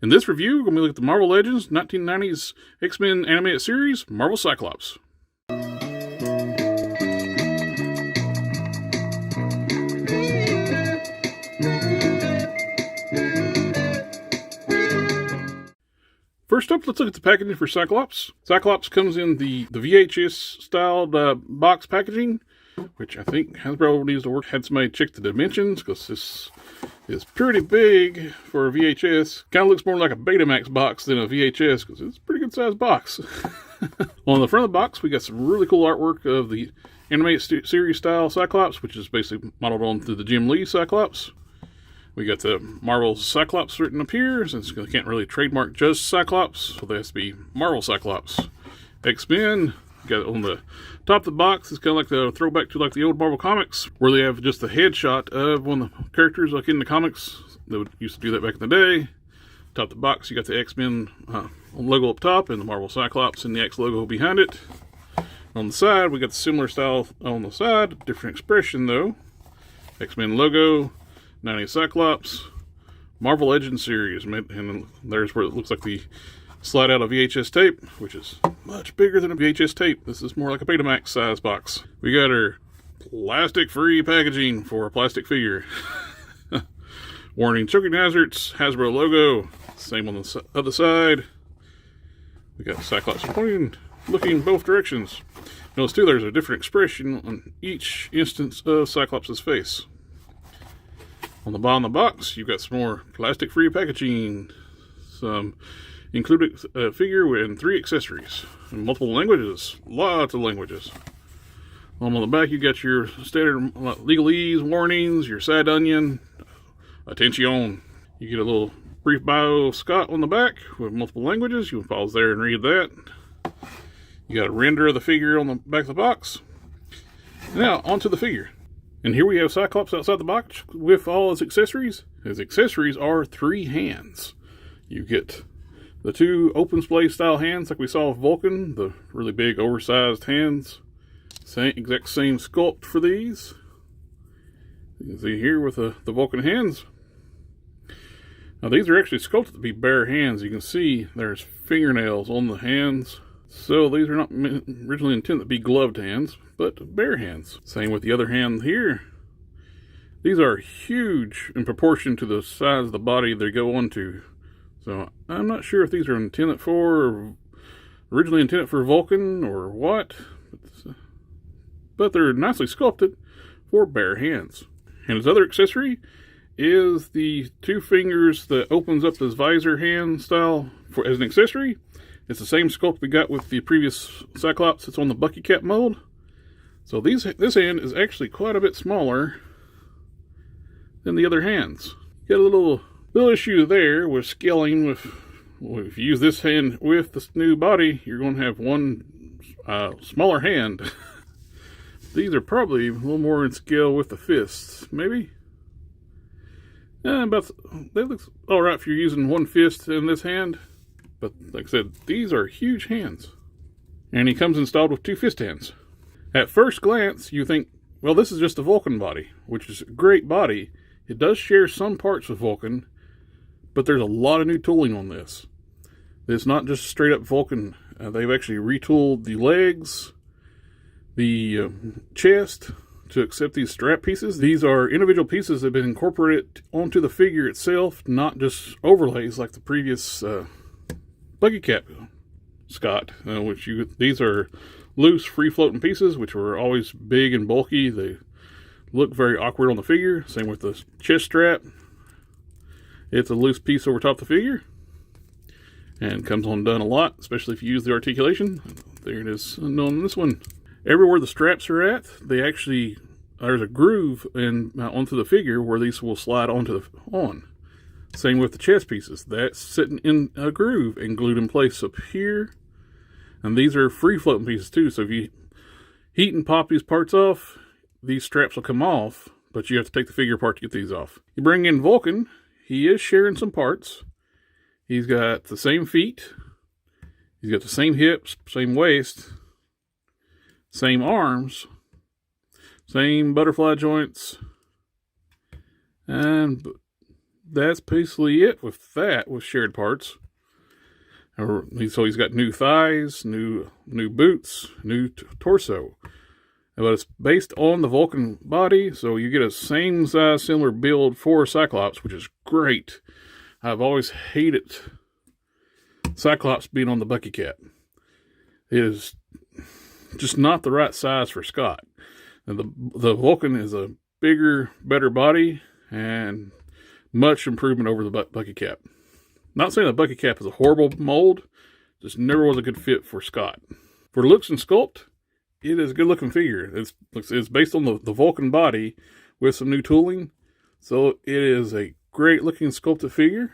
In this review, we're going to look at the Marvel Legends 1990s X-Men animated series, Marvel Cyclops. First up, let's look at the packaging for Cyclops. Cyclops comes in the VHS styled box packaging, which I think Hasbro needs to work. Had somebody check the dimensions because this is pretty big for a VHS. Kind of looks more like a Betamax box than a VHS because it's a pretty good sized box. On the front of the box, we got some really cool artwork of the animated series style Cyclops, which is basically modeled on the Jim Lee Cyclops. We got the Marvel Cyclops written up here, since they can't really trademark just Cyclops, so there has to be Marvel Cyclops. X-Men, got on the top of the box, it's kind of like the throwback to like the old Marvel comics, where they have just the headshot of one of the characters like in the comics. They used to do that back in the day. Top of the box, you got the X-Men logo up top, and the Marvel Cyclops and the X logo behind it. On the side, we got the similar style on the side, different expression though. X-Men logo, 90 Cyclops, Marvel Legends series, and there's where it looks like the slide out of VHS tape, which is much bigger than a VHS tape. This is more like a Betamax size box. We got our plastic-free packaging for a plastic figure. Warning: choking hazards, Hasbro logo, same on the other side. We got Cyclops pointing, looking both directions. Notice too, there's a different expression on each instance of Cyclops' face. On the bottom of the box, you've got some more plastic-free packaging, some included figure and 3 accessories, in multiple languages, lots of languages. On the back, you got your standard legalese warnings, your side onion, attention. You get a little brief bio of Scott on the back with multiple languages. You can pause there and read that. You got a render of the figure on the back of the box. Now, onto the figure. And here we have Cyclops outside the box with all his accessories. His accessories are 3 hands. You get the 2 open splay style hands like we saw with Vulcan, the really big oversized hands. Exact same sculpt for these. You can see here with the Vulcan hands. Now these are actually sculpted to be bare hands. You can see there's fingernails on the hands. So these are not originally intended to be gloved hands, but bare hands. Same with the other hand here. These are huge in proportion to the size of the body they go onto. So I'm not sure if these are intended for, or originally intended for Vulcan or what. But they're nicely sculpted for bare hands. And his other accessory is the 2 fingers that opens up his visor hand style as an accessory. It's the same sculpt we got with the previous Cyclops. It's on the Bucky Cap mold. So this hand is actually quite a bit smaller than the other hands. Got a little issue there with scaling. If you use this hand with this new body, you're going to have one smaller hand. These are probably a little more in scale with the fists, maybe. But that looks all right if you're using one fist in this hand. But like I said, these are huge hands. And he comes installed with 2 fist hands. At first glance, you think, well, this is just a Vulcan body, which is a great body. It does share some parts with Vulcan, but there's a lot of new tooling on this. It's not just straight up Vulcan. They've actually retooled the legs, the chest, to accept these strap pieces. These are individual pieces that have been incorporated onto the figure itself, not just overlays like the previous Bucky Cap Scott, these are loose, free-floating pieces, which were always big and bulky. They look very awkward on the figure. Same with the chest strap. It's a loose piece over top the figure, and comes undone a lot, especially if you use the articulation. There it is on this one. Everywhere the straps are at, there's a groove onto the figure where these will slide on. Same with the chest pieces. That's sitting in a groove and glued in place up here. And these are free-floating pieces too. So if you heat and pop these parts off, these straps will come off, but you have to take the figure apart to get these off. You bring in Vulcan. He is sharing some parts. He's got the same feet. He's got the same hips, same waist, same arms, same butterfly joints, and that's basically it with that, with shared parts. So he's got new thighs, new boots, new torso. But it's based on the Vulcan body, so you get a same size, similar build for Cyclops, which is great. I've always hated Cyclops being on the Bucky Cap. It is just not the right size for Scott. And the Vulcan is a bigger, better body, and much improvement over the Bucky Cap. Not saying the Bucky Cap is a horrible mold, just never was a good fit for Scott. For looks and sculpt, it is a good looking figure. It's based on the Vulcan body with some new tooling, so it is a great looking sculpted figure.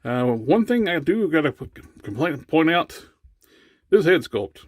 One thing I do got to point out, this head sculpt.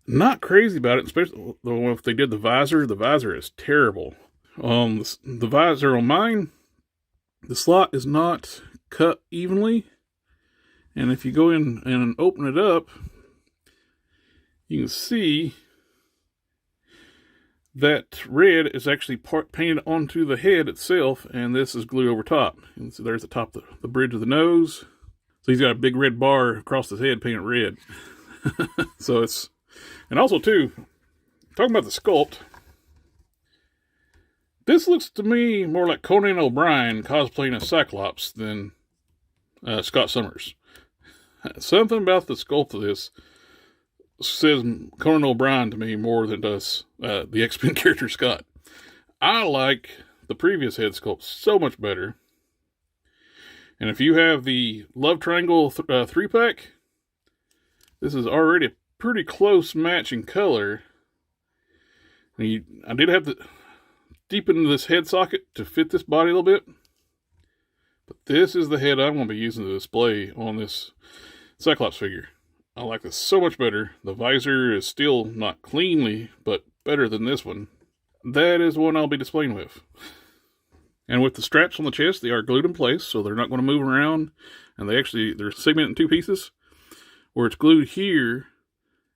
Not crazy about it, especially if they did the visor. The visor is terrible. The visor on mine, the slot is not cut evenly, and if you go in and open it up, you can see that red is actually painted onto the head itself, and this is glued over top. And so there's the top of the bridge of the nose. So he's got a big red bar across his head painted red. So it's, and also too, talking about the sculpt, this looks to me more like Conan O'Brien cosplaying as Cyclops than Scott Summers. Something about the sculpt of this says Conan O'Brien to me more than does the X-Men character Scott. I like the previous head sculpt so much better. And if you have the Love Triangle 3-pack, this is already a pretty close match in color. I did have to deepen this head socket to fit this body a little bit. But this is the head I'm going to be using to display on this Cyclops figure. I like this so much better. The visor is still not cleanly, but better than this one. That is one I'll be displaying with. And with the straps on the chest, they are glued in place, so they're not going to move around. And they're segmented in two pieces, where it's glued here,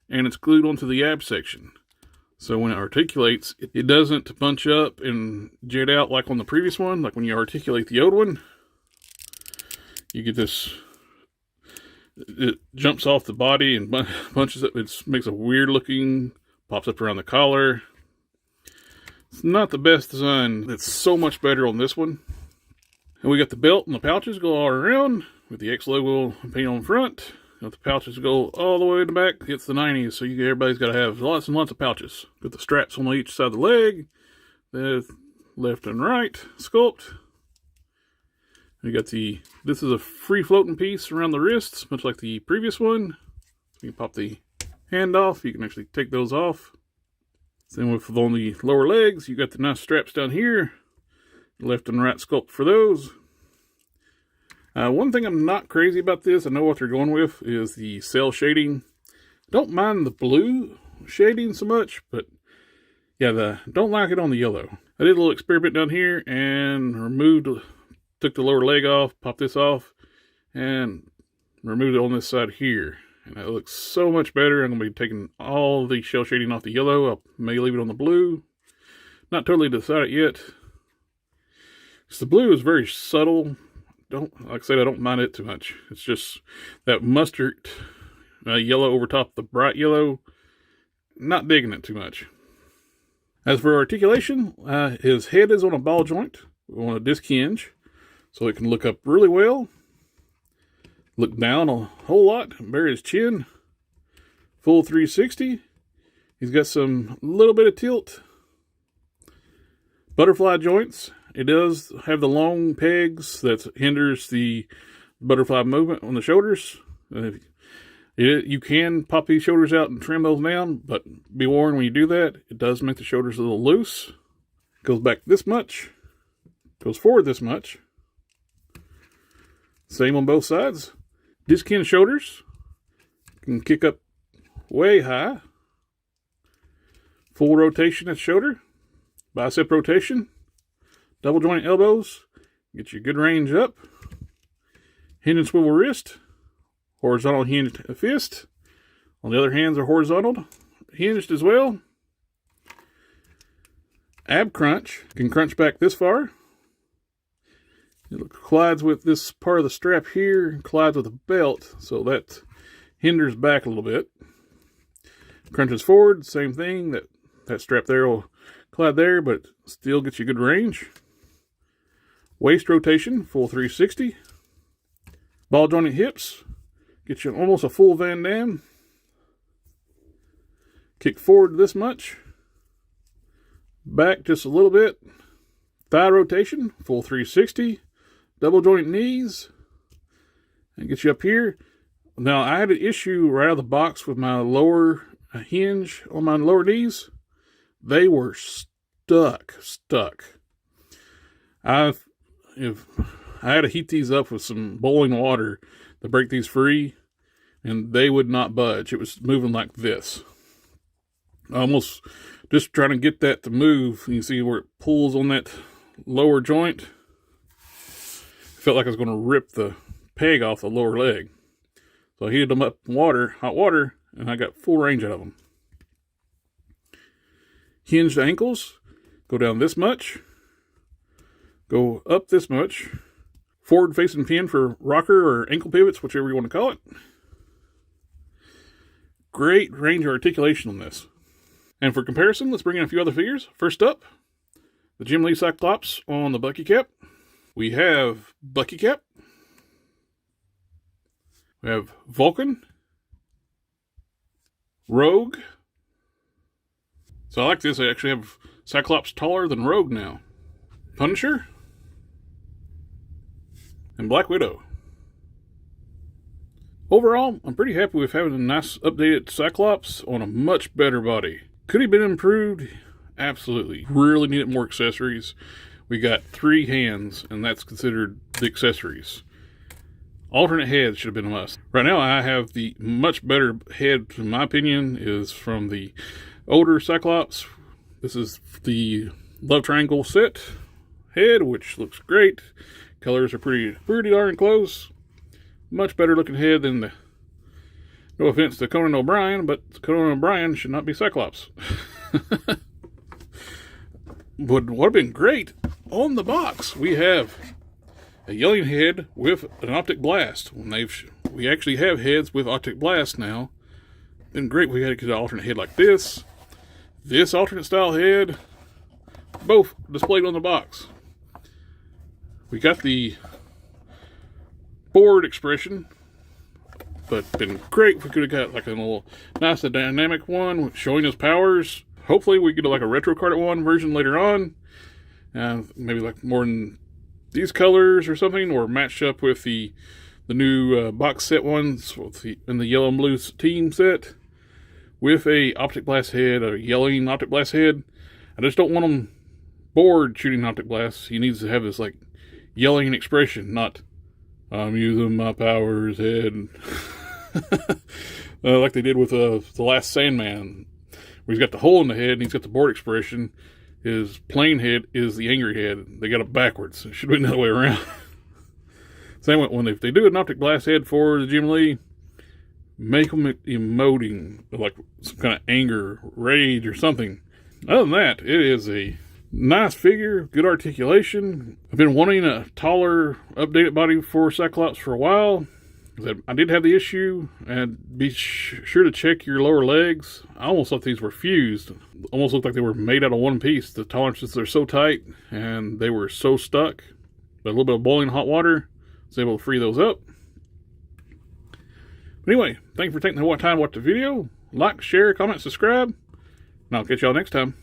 and it's glued onto the ab section. So when it articulates, it doesn't bunch up and jet out like on the previous one. Like when you articulate the old one, you get this, it jumps off the body and bunches up. It makes a weird looking, pops up around the collar. It's not the best design. It's so much better on this one. And we got the belt and the pouches go all around with the X logo paint on front. Got the pouches go all the way in the back. It's the 90s, so everybody's got to have lots and lots of pouches. Got the straps on each side of the leg. The left and right sculpt. We got this is a free floating piece around the wrists, much like the previous one. So you can pop the hand off. You can actually take those off. Same with on the lower legs. You got the nice straps down here. Left and right sculpt for those. One thing I'm not crazy about this, I know what they're going with, is the cell shading. Don't mind the blue shading so much, but yeah, don't like it on the yellow. I did a little experiment down here and took the lower leg off, popped this off, and removed it on this side here. And it looks so much better. I'm going to be taking all the shell shading off the yellow. I may leave it on the blue. Not totally decided yet. Because the blue is very subtle. Like I said, I don't mind it too much. It's just that mustard yellow over top of the bright yellow. Not digging it too much. As for articulation, his head is on a ball joint, on a disc hinge, so it can look up really well. Look down a whole lot, bury his chin, full 360. He's got some little bit of tilt. Butterfly joints. It does have the long pegs that hinders the butterfly movement on the shoulders. You can pop these shoulders out and trim those down, but be warned when you do that, it does make the shoulders a little loose. Goes back this much, goes forward this much. Same on both sides. Disc hinge shoulders can kick up way high. Full rotation at shoulder. Bicep rotation. Double joint elbows. Get your good range up. Hinge and swivel wrist. Horizontal hinged fist. On the other hands are horizontal. Hinged as well. Ab crunch. Can crunch back this far. It collides with this part of the strap here, collides with the belt, so that hinders back a little bit. Crunches forward, same thing. That strap there will collide there, but still gets you good range. Waist rotation, full 360. Ball jointed hips, get you almost a full Van Dam. Kick forward this much. Back just a little bit. Thigh rotation, full 360. Double joint knees. And get you up here. Now, I had an issue right out of the box with my lower hinge on my lower knees. They were stuck. I had to heat these up with some boiling water to break these free, and they would not budge. It was moving like this. Almost just trying to get that to move. You see where it pulls on that lower joint? Felt like I was going to rip the peg off the lower leg. So I heated them up in hot water, and I got full range out of them. Hinged ankles, go down this much, go up this much. Forward facing pin for rocker or ankle pivots, whichever you want to call it. Great range of articulation on this. And for comparison, let's bring in a few other figures. First up, the Jim Lee Cyclops on the Bucky Cap. We have Bucky Cap. We have Vulcan. Rogue. So I like this. I actually have Cyclops taller than Rogue now. Punisher. And Black Widow. Overall, I'm pretty happy with having a nice updated Cyclops on a much better body. Could he have been improved? Absolutely. Really needed more accessories. We got 3 hands, and that's considered the accessories. Alternate head should have been a must. Right now, I have the much better head, in my opinion, is from the older Cyclops. This is the Love Triangle set head, which looks great. Colors are pretty darn close. Much better looking head than the, no offense to Conan O'Brien, but Conan O'Brien should not be Cyclops. Would have been great. On the box, we have a yelling head with an optic blast. We actually have heads with optic blast now. Been great. We had to get an alternate head like this. This alternate style head, both displayed on the box. We got the board expression, but been great. We could have got like a little nice and dynamic one showing his powers. Hopefully we get like a retro card at one version later on. Maybe like more in these colors or something, or matched up with the new box set ones in the yellow and blue team set with a optic blast head, a yelling optic blast head. I just don't want him bored shooting optic blasts. He needs to have this like yelling expression, not I'm using my powers head. Like they did with the last Sandman, where he's got the hole in the head and he's got the bored expression. His plain head is the angry head. They got it backwards. It should be the other way around. Same way, if they do an optic blast head for the Jim Lee, make them emoting like some kind of anger, rage, or something. Other than that, it is a nice figure, good articulation. I've been wanting a taller, updated body for Cyclops for a while. I did have the issue, and be sure to check your lower legs. I almost thought these were fused. Almost looked like they were made out of one piece. The tolerances are so tight, and they were so stuck. But a little bit of boiling hot water was able to free those up. But anyway, thank you for taking the time to watch the video. Like, share, comment, subscribe, and I'll catch y'all next time.